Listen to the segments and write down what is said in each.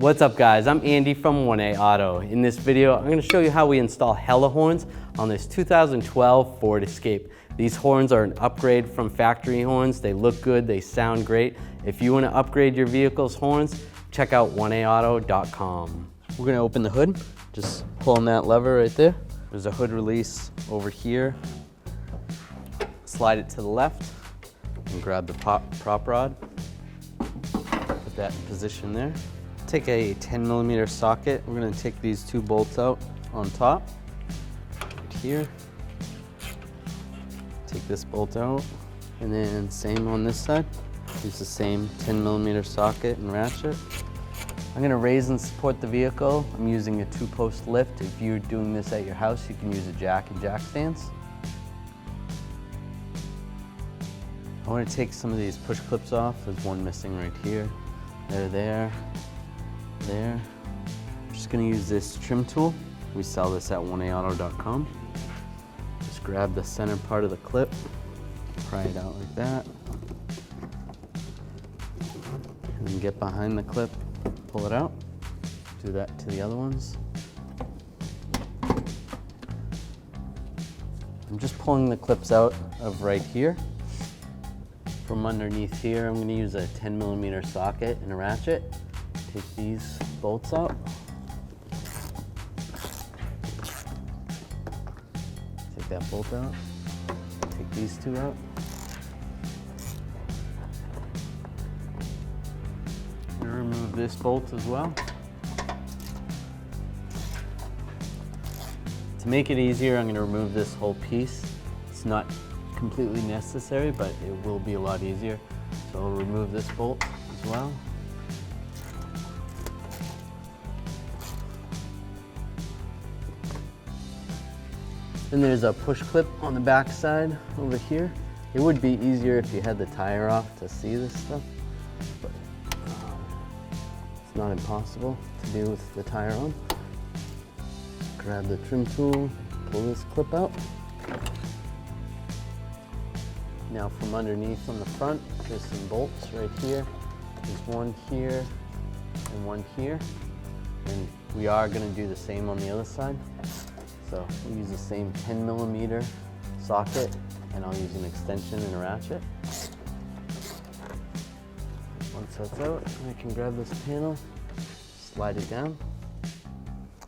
What's up guys, I'm Andy from 1A Auto. In this video, I'm going to show you how we install hella horns on this 2012 Ford Escape. These horns are an upgrade from factory horns. They look good, they sound great. If you want to upgrade your vehicle's horns, check out 1aauto.com. We're going to open the hood, just pulling that lever right there. There's a hood release over here. Slide it to the left and grab the prop rod. Put that in position there. Take a 10mm socket. We're going to take these two bolts out on top, right here. Take this bolt out, and then same on this side. Use the same 10mm socket and ratchet. I'm going to raise and support the vehicle. I'm using a 2-post lift. If you're doing this at your house, you can use a jack and jack stands. I want to take some of these push clips off. There's one missing right here. They're there. There. I'm just going to use this trim tool. We sell this at 1aauto.com. Just grab the center part of the clip, pry it out like that, and then get behind the clip, pull it out. Do that to the other ones. I'm just pulling the clips out of right here. From underneath here, I'm going to use a 10mm socket and a ratchet. Take these bolts out. Take that bolt out. Take these two out. And remove this bolt as well. To make it easier, I'm going to remove this whole piece. It's not completely necessary, but it will be a lot easier. So I'll remove this bolt as well. Then there's a push clip on the back side over here. It would be easier if you had the tire off to see this stuff, but it's not impossible to do with the tire on. Grab the trim tool, pull this clip out. Now from underneath on the front, there's some bolts right here. There's one here and one here. And we are going to do the same on the other side. So we'll use the same 10mm socket, and I'll use an extension and a ratchet. Once that's out, I can grab this panel, slide it down.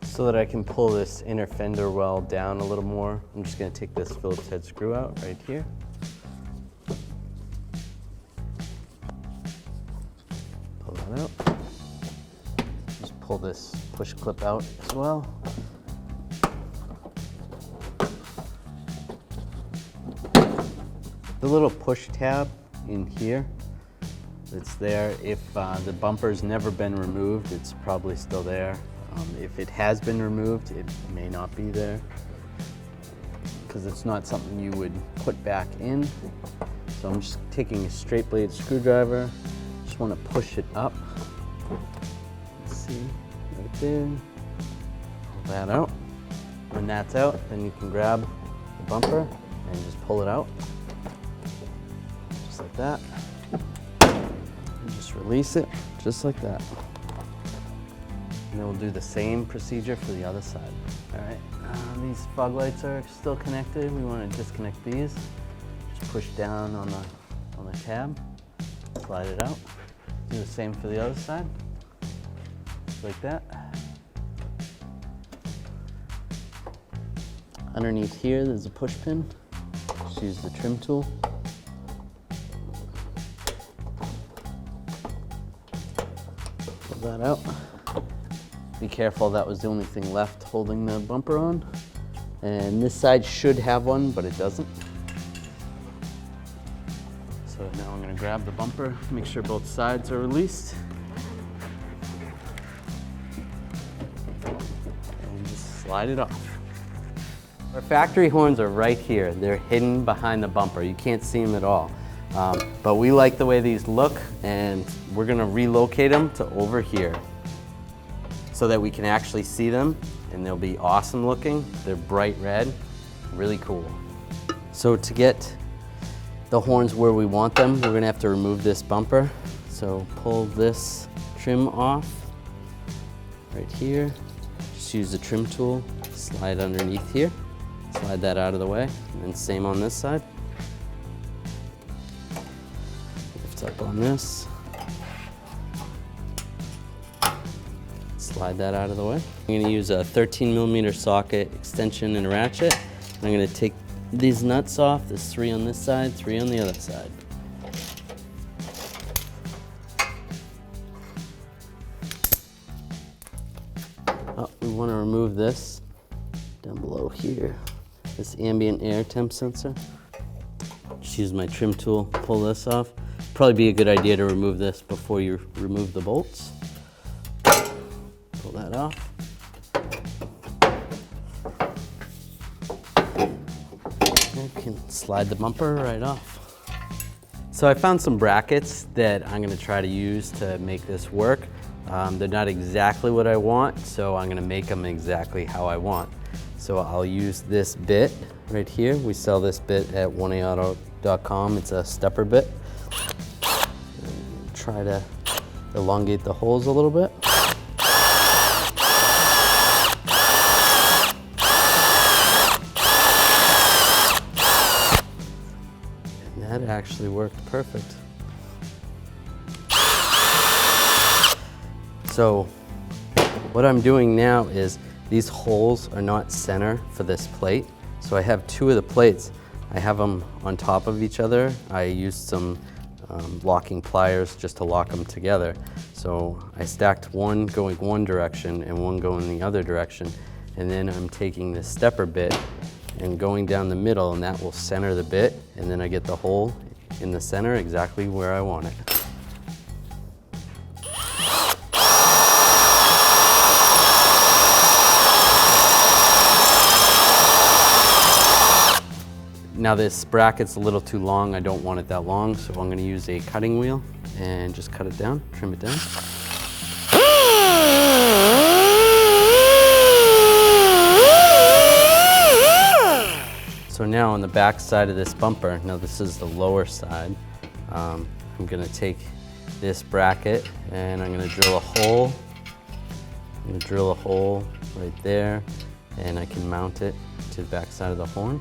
So that I can pull this inner fender well down a little more, I'm just going to take this Phillips head screw out right here. Pull that out. Just pull this push clip out as well. The little push tab in here, it's there. If the bumper's never been removed, it's probably still there. If it has been removed, it may not be there because it's not something you would put back in. So I'm just taking a straight blade screwdriver. Just want to push it up. Let's see, right there. Pull that out. When that's out, then you can grab the bumper and just pull it out. Just like that. And just release it, just like that. And then we'll do the same procedure for the other side. All right, these fog lights are still connected. We want to disconnect these. Just push down on the tab, slide it out. Do the same for the other side, just like that. Underneath here, there's a push pin. Just use the trim tool. Pull that out. Be careful, that was the only thing left holding the bumper on. And this side should have one, but it doesn't. So now I'm going to grab the bumper, make sure both sides are released. And just slide it off. Our factory horns are right here. They're hidden behind the bumper. You can't see them at all. But we like the way these look, and we're going to relocate them to over here, so that we can actually see them, and they'll be awesome looking. They're bright red, really cool. So to get the horns where we want them, we're gonna have to remove this bumper. So pull this trim off, right here. Just use the trim tool, slide underneath here, slide that out of the way, and then same on this side. Lift up on this, slide that out of the way. I'm going to use a 13mm socket extension and a ratchet. And I'm going to take these nuts off. There's 3 on this side, 3 on the other side. Oh, we want to remove this down below here, this ambient air temp sensor. Just use my trim tool, pull this off. Probably be a good idea to remove this before you remove the bolts. Pull that off. You can slide the bumper right off. So I found some brackets that I'm going to try to use to make this work. They're not exactly what I want, so I'm going to make them exactly how I want. So I'll use this bit right here. We sell this bit at 1aauto.com. It's a stepper bit. Try to elongate the holes a little bit. And that actually worked perfect. So what I'm doing now is these holes are not center for this plate. So I have 2 of the plates. I have them on top of each other. I used some locking pliers just to lock them together. So I stacked one going one direction and one going the other direction. And then I'm taking this stepper bit and going down the middle, and that will center the bit. And then I get the hole in the center exactly where I want it. Now this bracket's a little too long. I don't want it that long, so I'm gonna use a cutting wheel and just cut it down, trim it down. So now on the back side of this bumper, now this is the lower side, I'm gonna take this bracket and I'm gonna drill a hole. I'm gonna drill a hole right there, and I can mount it to the back side of the horn.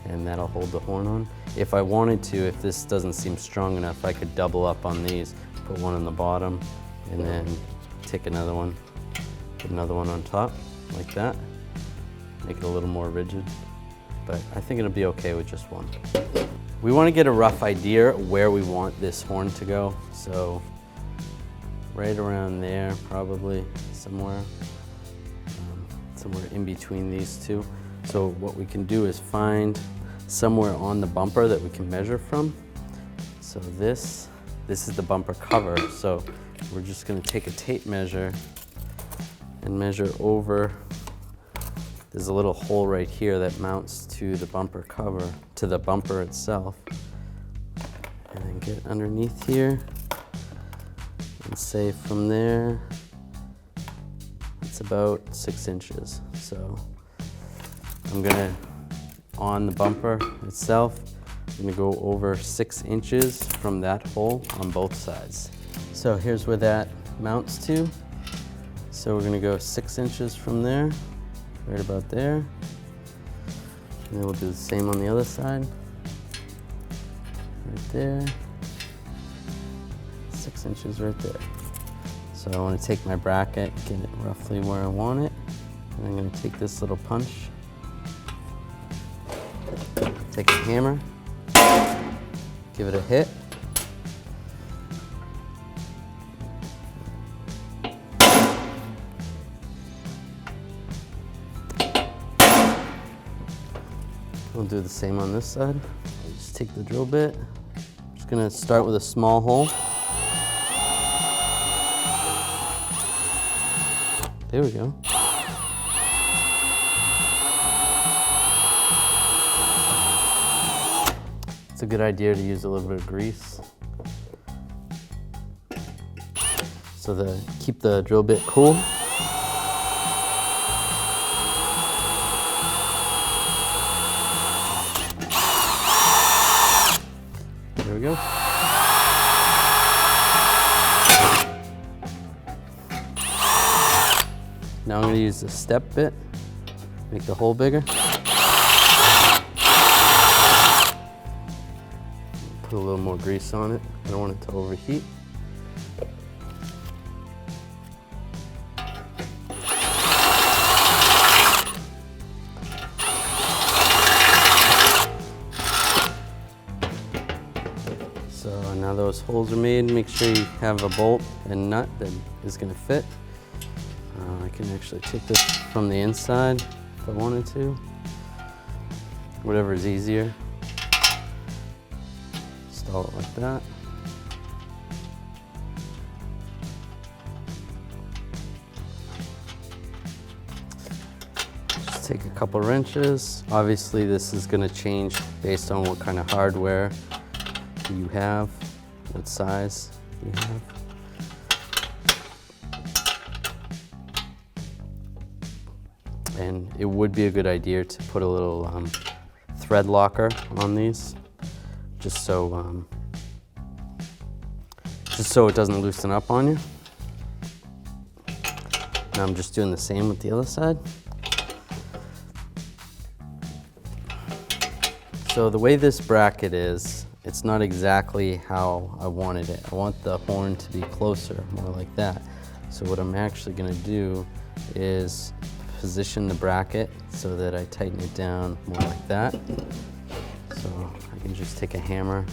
And that'll hold the horn on. If I wanted to, if this doesn't seem strong enough, I could double up on these, put one on the bottom, and then take another one, put another one on top, like that. Make it a little more rigid, but I think it'll be okay with just one. We want to get a rough idea where we want this horn to go, so right around there, probably somewhere in between these two. So what we can do is find somewhere on the bumper that we can measure from. So this is the bumper cover. So we're just going to take a tape measure and measure over. There's a little hole right here that mounts to the bumper cover, to the bumper itself. And then get underneath here and say from there, it's about 6 inches. So I'm gonna, on the bumper itself, I'm gonna go over 6 inches from that hole on both sides. So here's where that mounts to. So we're gonna go 6 inches from there, right about there. And then we'll do the same on the other side. Right there. 6 inches right there. So I wanna take my bracket, get it roughly where I want it. And I'm gonna take this little punch, take a hammer, give it a hit. We'll do the same on this side. Just take the drill bit. I'm just gonna start with a small hole. There we go. It's a good idea to use a little bit of grease. So keep the drill bit cool. There we go. Now I'm going to use the step bit, make the hole bigger. Put a little more grease on it. I don't want it to overheat. So now those holes are made, make sure you have a bolt and nut that is going to fit. I can actually take this from the inside if I wanted to. Whatever is easier. Install it like that. Just take a couple wrenches. Obviously this is going to change based on what kind of hardware you have, what size you have. And it would be a good idea to put a little thread locker on these, just so it doesn't loosen up on you. Now I'm just doing the same with the other side. So the way this bracket is, it's not exactly how I wanted it. I want the horn to be closer, more like that. So what I'm actually going to do is position the bracket so that I tighten it down more like that. So I can just take a hammer,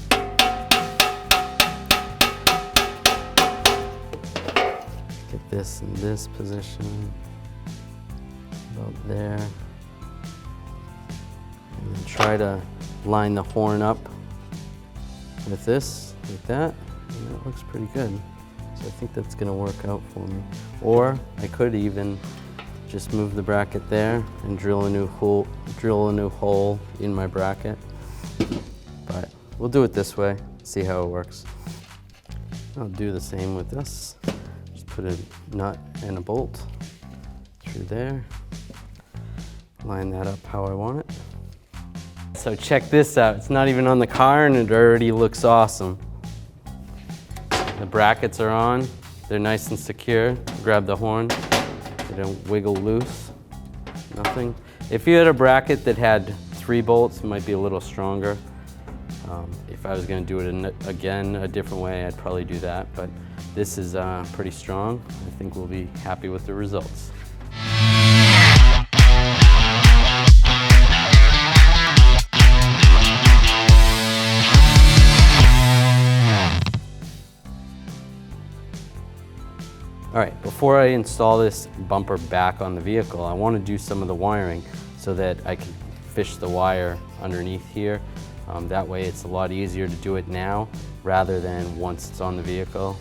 get this in this position, about there, and then try to line the horn up with this, like that, and that looks pretty good. So I think that's gonna work out for me. Or I could even just move the bracket there and drill a new hole in my bracket. But we'll do it this way, see how it works. I'll do the same with this. Just put a nut and a bolt through there. Line that up how I want it. So check this out. It's not even on the car and it already looks awesome. The brackets are on. They're nice and secure. Grab the horn. They don't wiggle loose, nothing. If you had a bracket that had 3 bolts, it might be a little stronger. If I was going to do it again a different way, I'd probably do that. But this is pretty strong. I think we'll be happy with the results. All right, before I install this bumper back on the vehicle, I want to do some of the wiring so that I can fish the wire underneath here. That way it's a lot easier to do it now rather than once it's on the vehicle.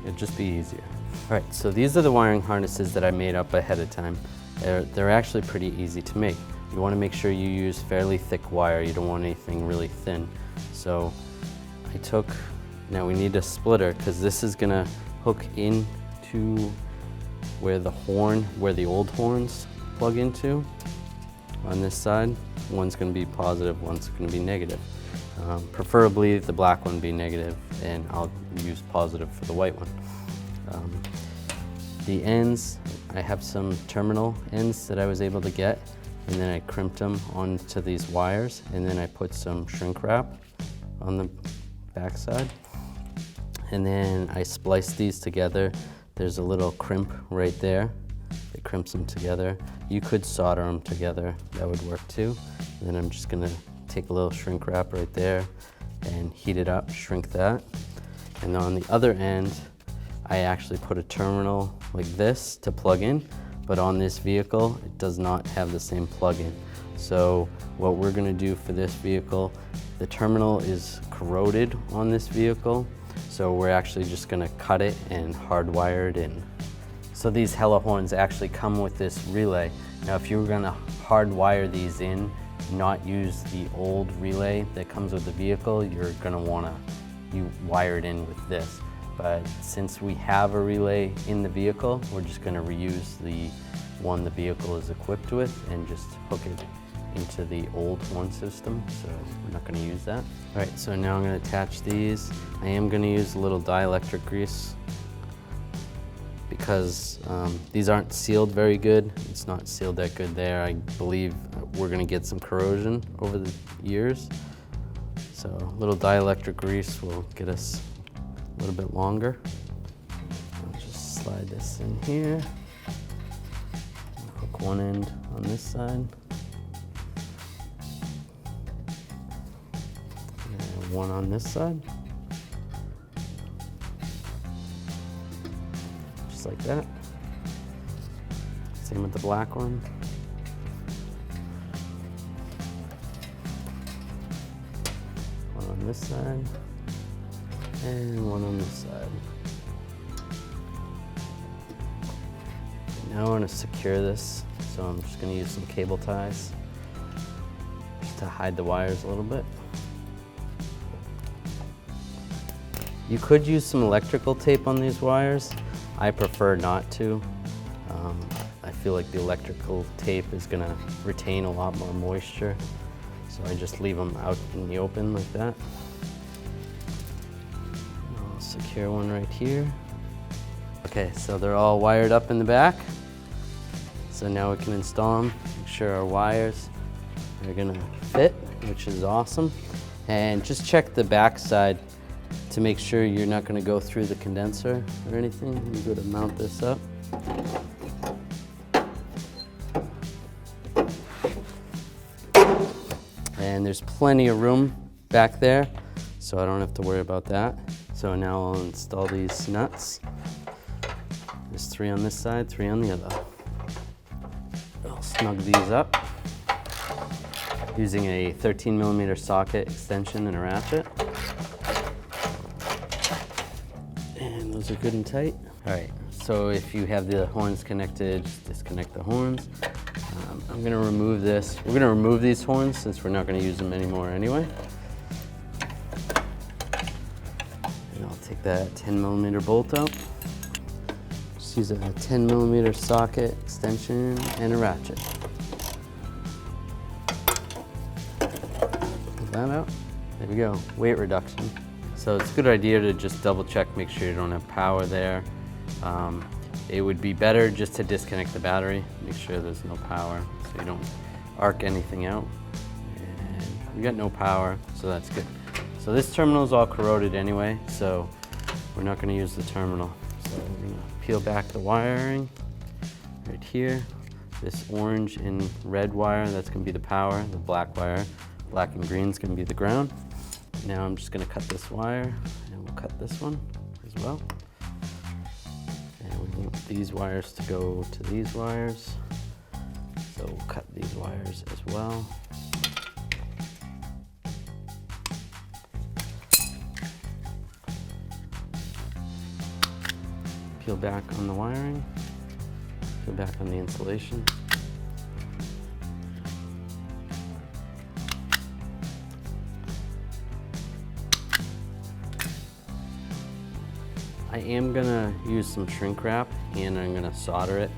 It'd just be easier. All right, so these are the wiring harnesses that I made up ahead of time. They're actually pretty easy to make. You want to make sure you use fairly thick wire. You don't want anything really thin. So now we need a splitter because this is gonna hook in to where the old horns plug into on this side. One's going to be positive, one's going to be negative. Preferably the black one be negative, and I'll use positive for the white one. The ends, I have some terminal ends that I was able to get, and then I crimped them onto these wires, and then I put some shrink wrap on the back side. And then I spliced these together. There's a little crimp right there that crimps them together. You could solder them together, that would work too. And then I'm just gonna take a little shrink wrap right there and heat it up, shrink that. And on the other end, I actually put a terminal like this to plug in, but on this vehicle, it does not have the same plug-in. So what we're gonna do for this vehicle, the terminal is corroded on this vehicle, so we're actually just gonna cut it and hardwire it in. So these hella horns actually come with this relay. Now if you were gonna hardwire these in, not use the old relay that comes with the vehicle, you're gonna wanna wire it in with this. But since we have a relay in the vehicle, we're just gonna reuse the one the vehicle is equipped with and just hook it into the old horn system, so we're not going to use that. All right, so now I'm going to attach these. I am going to use a little dielectric grease because these aren't sealed very good. It's not sealed that good there. I believe we're gonna get some corrosion over the years. So a little dielectric grease will get us a little bit longer. I'll just slide this in here. Hook one end on this side. And one on this side. Just like that. Same with the black one. One on this side, and one on this side. Now I want to secure this, so I'm just going to use some cable ties just to hide the wires a little bit. You could use some electrical tape on these wires. I prefer not to. I feel like the electrical tape is going to retain a lot more moisture, so I just leave them out in the open like that. I'll secure one right here. Okay, so they're all wired up in the back. So now we can install them, make sure our wires are gonna fit, which is awesome. And just check the back side to make sure you're not gonna go through the condenser or anything. You go to mount this up. And there's plenty of room back there, so I don't have to worry about that. So now I'll install these nuts. There's 3 on this side, 3 on the other. I'll snug these up using a 13mm socket extension and a ratchet. And those are good and tight. All right, so if you have the horns connected, just disconnect the horns. I'm gonna remove this. We're gonna remove these horns since we're not gonna use them anymore anyway. And I'll take that 10mm bolt out. Just use a 10mm socket extension and a ratchet. Pull that out. There we go, weight reduction. So it's a good idea to just double check, make sure you don't have power there. It would be better just to disconnect the battery, make sure there's no power so you don't arc anything out. And we got no power, so that's good. So this terminal is all corroded anyway, so we're not going to use the terminal. So we're going to peel back the wiring right here. This orange and red wire, that's going to be the power. The black wire, black and green is going to be the ground. Now I'm just going to cut this wire, and we'll cut this one as well. And we want these wires to go to these wires. So we'll cut these wires as well. Peel back on the wiring, peel back on the insulation. I am gonna use some shrink wrap and I'm gonna solder it.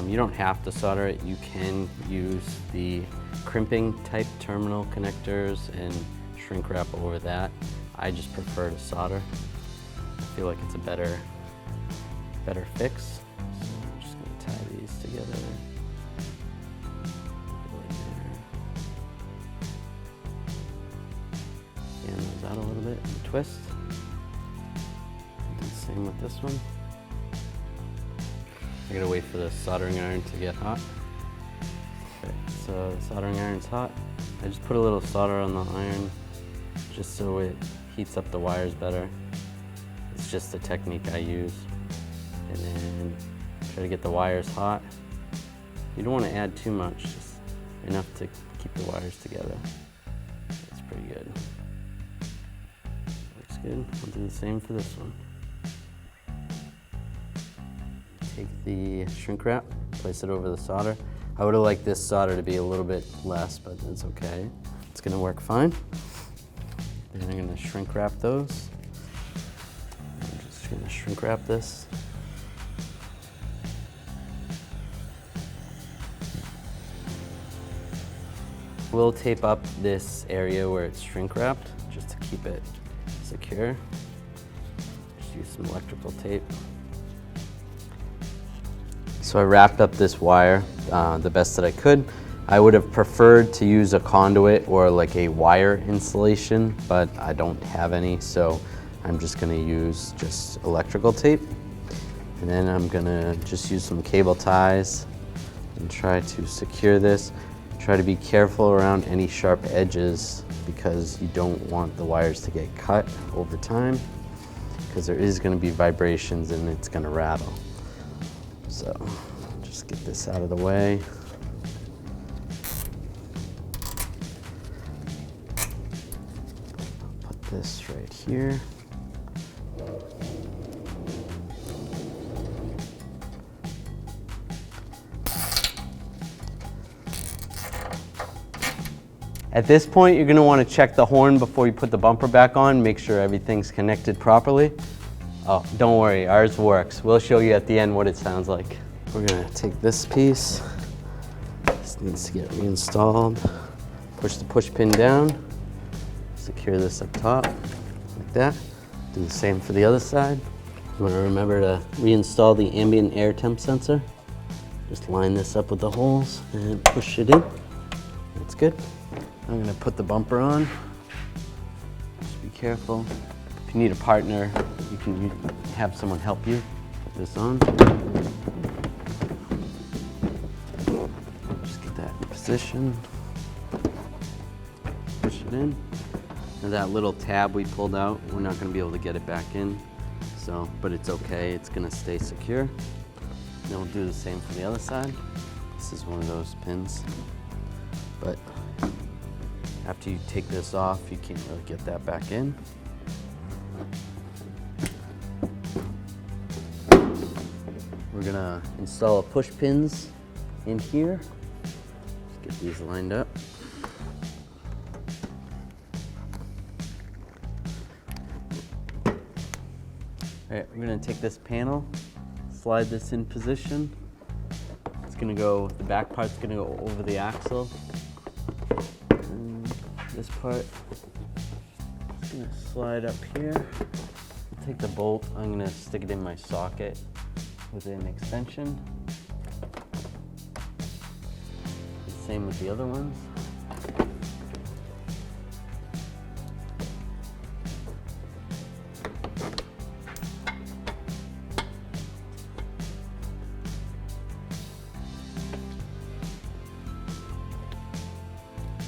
You don't have to solder it. You can use the crimping type terminal connectors and shrink wrap over that. I just prefer to solder. I feel like it's a better fix. So I'm just gonna tie these together. Fan those out a little bit and twist. Same with this one. I gotta wait for the soldering iron to get hot. Okay, so the soldering iron's hot. I just put a little solder on the iron just so it heats up the wires better. It's just a technique I use. And then try to get the wires hot. You don't want to add too much, just enough to keep the wires together. That's pretty good. Looks good. I'll do the same for this one. Take the shrink wrap, place it over the solder. I would have liked this solder to be a little bit less, but it's okay. It's gonna work fine. Then I'm gonna shrink wrap those. I'm just gonna shrink wrap this. We'll tape up this area where it's shrink wrapped just to keep it secure. Just use some electrical tape. So I wrapped up this wire the best that I could. I would have preferred to use a conduit or like a wire insulation, but I don't have any, so I'm just gonna use just electrical tape. And then I'm gonna just use some cable ties and try to secure this. Try to be careful around any sharp edges because you don't want the wires to get cut over time, because there is gonna be vibrations and it's gonna rattle. So just get this out of the way. Put this right here. At this point, you're gonna wanna check the horn before you put the bumper back on, make sure everything's connected properly. Oh, don't worry, ours works. We'll show you at the end what it sounds like. We're gonna take this piece. This needs to get reinstalled. Push the push pin down. Secure this up top, like that. Do the same for the other side. You wanna remember to reinstall the ambient air temp sensor. Just line this up with the holes and push it in. That's good. I'm gonna put the bumper on. Just be careful. If you need a partner, you can have someone help you put this on. Just get that in position. Push it in. And that little tab we pulled out, we're not gonna be able to get it back in. So, but it's okay, it's gonna stay secure. Then we'll do the same for the other side. This is one of those pins. But after you take this off, you can't really get that back in. We're gonna install push pins in here. Let's get these lined up. All right, we're gonna take this panel, slide this in position. It's gonna go, the back part's gonna go over the axle. This part is gonna slide up here. Take the bolt, I'm gonna stick it in my socket with an extension. Same with the other ones.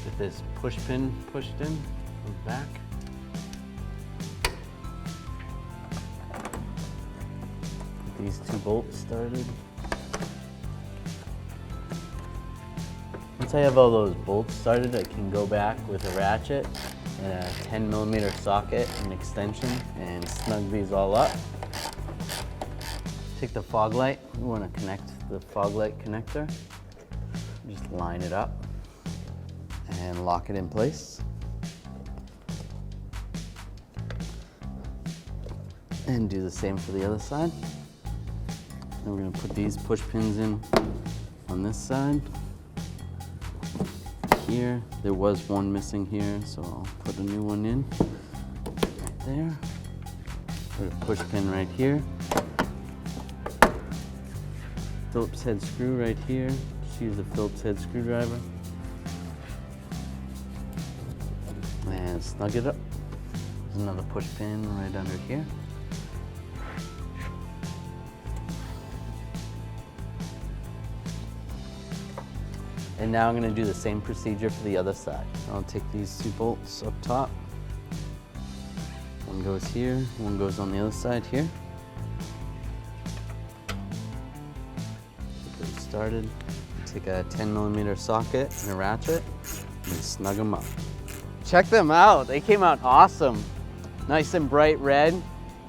Get this push pin pushed in from the back. Get these two bolts started. Once I have all those bolts started, I can go back with a ratchet and a 10mm socket and extension and snug these all up. Take the fog light, we want to connect the fog light connector. Just line it up and lock it in place. And do the same for the other side. Then we're going to put these push pins in on this side. Here, there was one missing here, so I'll put a new one in right there. Put a push pin right here. Phillips head screw right here. Just use a Phillips head screwdriver. And snug it up. There's another push pin right under here. And now I'm going to do the same procedure for the other side. I'll take these two bolts up top. One goes here, one goes on the other side here. Get those started. Take a 10mm socket and a ratchet and snug them up. Check them out. They came out awesome. Nice and bright red.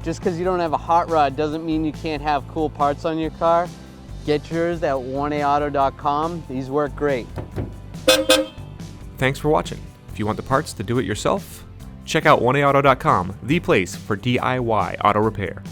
Just because you don't have a hot rod doesn't mean you can't have cool parts on your car. Get yours at 1aauto.com. These work great. Thanks for watching. If you want the parts to do it yourself, check out 1aauto.com, the place for DIY auto repair.